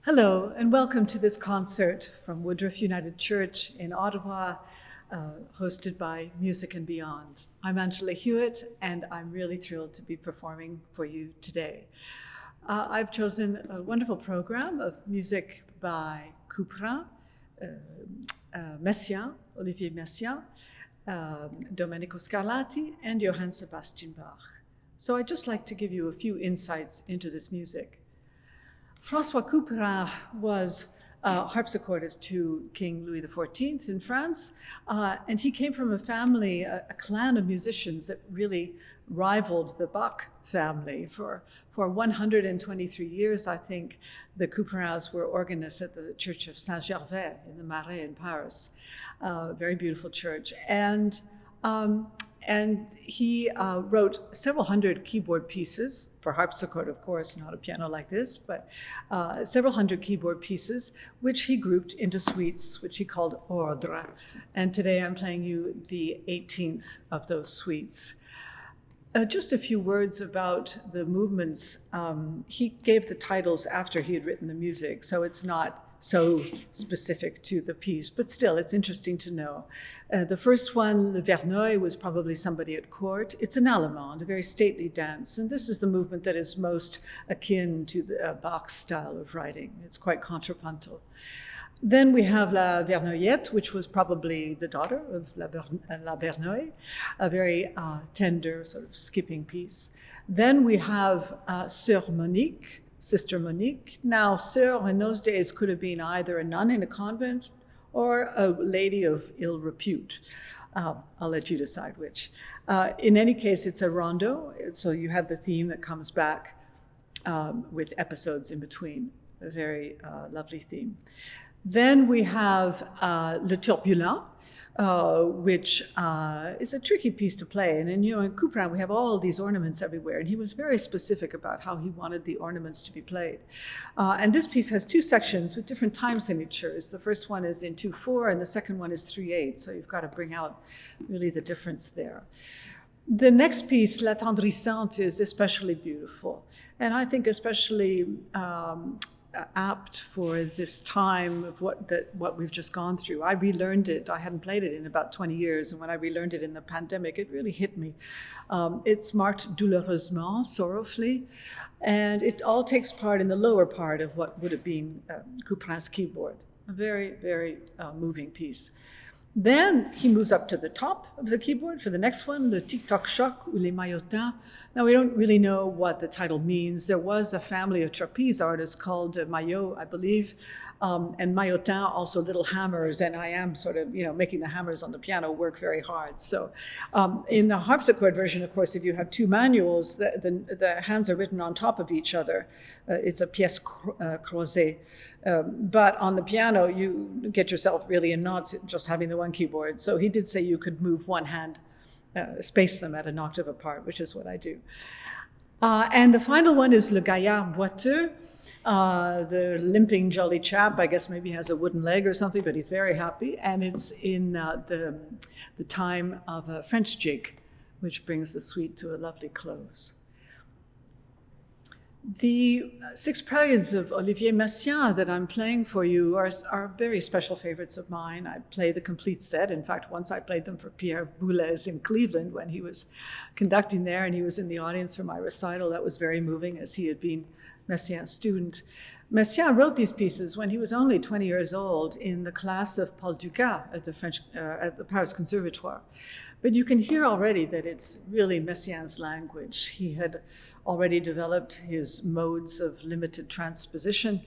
Hello, and welcome to this concert from Woodroffe United Church in Ottawa, hosted by Music and Beyond. I'm Angela Hewitt, and I'm really thrilled to be performing for you today. I've chosen a wonderful program of music by Couperin, Messiaen, Olivier Messiaen, Domenico Scarletti, and Johann Sebastian Bach. So I'd just like to give you a few insights into this music. François Couperin was harpsichordist to King Louis XIV in France, and he came from a family, a clan of musicians that really rivaled the Bach family. For 123 years, I think, the Couperins were organists at the Church of Saint-Gervais in the Marais in Paris, very beautiful church. And he wrote several hundred keyboard pieces for harpsichord, of course, not a piano like this, but several hundred keyboard pieces, which he grouped into suites, which he called Ordre. And today I'm playing you the 18th of those suites. Just a few words about the movements. He gave the titles after he had written the music, so it's not so specific to the piece, but still, it's interesting to know. The first one, Le Verneuil, was probably somebody at court. It's an allemande, a very stately dance, and this is the movement that is most akin to the Bach's style of writing. It's quite contrapuntal. Then we have La Verneuillette, which was probably the daughter of La Verneuil, a very tender sort of skipping piece. Then we have Sœur Monique, Sister Monique. Now, sœur in those days could have been either a nun in a convent or a lady of ill repute. I'll let you decide which. In any case, it's a rondo, so you have the theme that comes back with episodes in between. A very lovely theme. Then we have Le Turbulent, which is a tricky piece to play. And in Couperin, we have all these ornaments everywhere. And he was very specific about how he wanted the ornaments to be played. And this piece has two sections with different time signatures. The first one is in 2/4, and the second one is 3/8. So you've got to bring out really the difference there. The next piece, L'Attendrissante, is especially beautiful. And I think especially apt for this time of what we've just gone through. I relearned it. I hadn't played it in about 20 years, and when I relearned it in the pandemic, it really hit me. It's marked douloureusement, sorrowfully, and it all takes part in the lower part of what would have been Couperin's keyboard. A very, very moving piece. Then he moves up to the top of the keyboard for the next one, Le Tic-Toc Choc ou Les Maillotins. Now, we don't really know what the title means. There was a family of trapeze artists called Maillot, I believe, and Maillotin, also little hammers, and I am sort of, making the hammers on the piano work very hard. So in the harpsichord version, of course, if you have two manuals, the hands are written on top of each other. It's a pièce croisée. But on the piano, you get yourself really in knots just having the one keyboard. So he did say you could move one hand, space them at an octave apart, which is what I do. And the final one is Le Gaillard Boiteux. The limping jolly chap, I guess maybe has a wooden leg or something, but he's very happy. And it's in the time of a French jig, which brings the suite to a lovely close. The 6 Préludes of Olivier Messiaen that I'm playing for you are very special favorites of mine. I play the complete set. In fact, once I played them for Pierre Boulez in Cleveland when he was conducting there and he was in the audience for my recital. That was very moving, as he had been Messiaen's student. Messiaen wrote these pieces when he was only 20 years old in the class of Paul Dukas at the Paris Conservatoire. But you can hear already that it's really Messiaen's language. He had already developed his modes of limited transposition,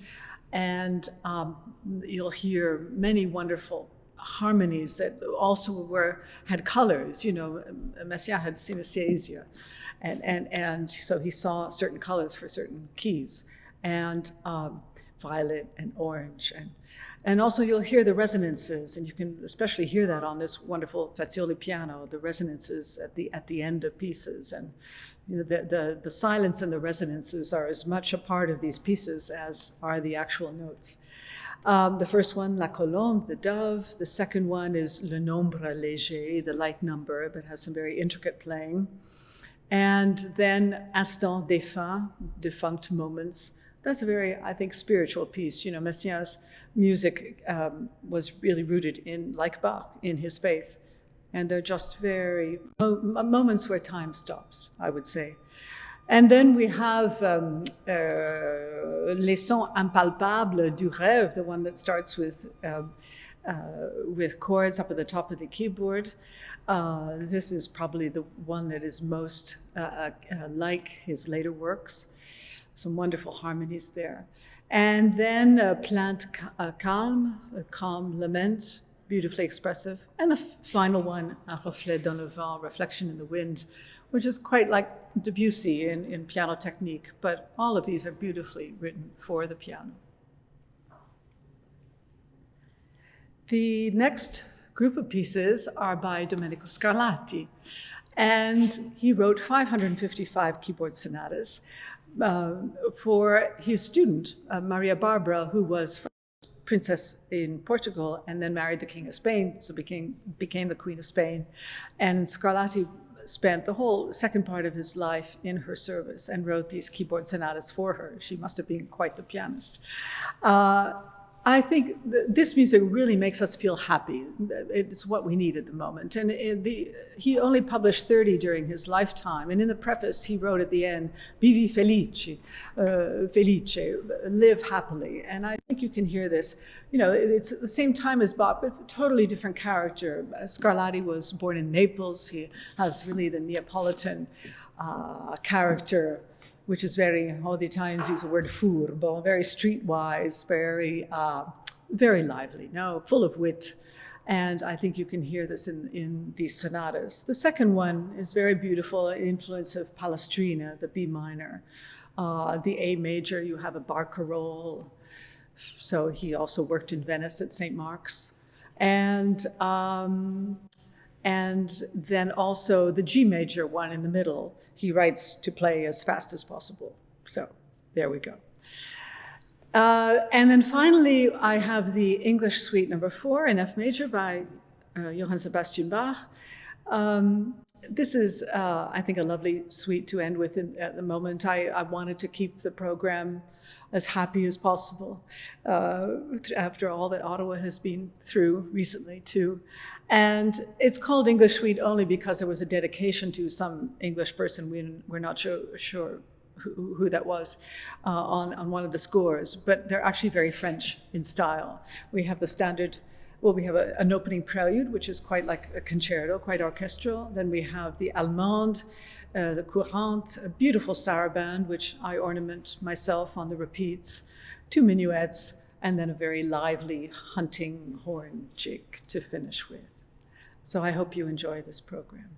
and you'll hear many wonderful harmonies that also had colors. Messiaen had synesthesia, and so he saw certain colors for certain keys, and violet and orange, and also you'll hear the resonances, and you can especially hear that on this wonderful Fazioli piano, the resonances at the end of pieces. And the silence and the resonances are as much a part of these pieces as are the actual notes. The first one, La Colombe, the dove. The second one is Le Nombre Léger, the light number, but has some very intricate playing. And then Instant défunt, defunct moments. That's a very, I think, spiritual piece. You know, Messiaen's music was really rooted in, like Bach, in his faith. And they're just very moments where time stops, I would say. And then we have Les Sons Impalpables du Rêve, the one that starts with chords up at the top of the keyboard. This is probably the one that is most like his later works. Some wonderful harmonies there. And then Plainte calme, a calm lament, beautifully expressive. And the final one, Un reflet dans le vent, reflection in the wind, which is quite like Debussy in piano technique, but all of these are beautifully written for the piano. The next group of pieces are by Domenico Scarletti, and he wrote 555 keyboard sonatas for his student, Maria Barbara, who was princess in Portugal and then married the King of Spain, so became the Queen of Spain. And Scarlatti spent the whole second part of his life in her service and wrote these keyboard sonatas for her. She must have been quite the pianist. I think this music really makes us feel happy. It's what we need at the moment. And he only published 30 during his lifetime. And in the preface, he wrote at the end, Vivi felice, live happily. And I think you can hear this. You know, it's at the same time as Bach, but a totally different character. Scarlatti was born in Naples. He has really the Neapolitan character, which is very, all the Italians use the word furbo, very streetwise, very lively, full of wit. And I think you can hear this in these sonatas. The second one is very beautiful, influence of Palestrina, the B minor. The A major, you have a barcarolle. So he also worked in Venice at St. Mark's. And then also the G major one in the middle, he writes to play as fast as possible. So there we go. And then finally, I have the English Suite number 4 in F major by Johann Sebastian Bach. This is, I think, a lovely suite to end with at the moment. I wanted to keep the program as happy as possible after all that Ottawa has been through recently, too. And it's called English Suite only because there was a dedication to some English person. We're not sure who that was on one of the scores, but they're actually very French in style. We have the standard. Well, we have an opening prelude, which is quite like a concerto, quite orchestral. Then we have the Allemande, the Courante, a beautiful saraband, which I ornament myself on the repeats, 2 minuets, and then a very lively hunting horn jig to finish with. So I hope you enjoy this program.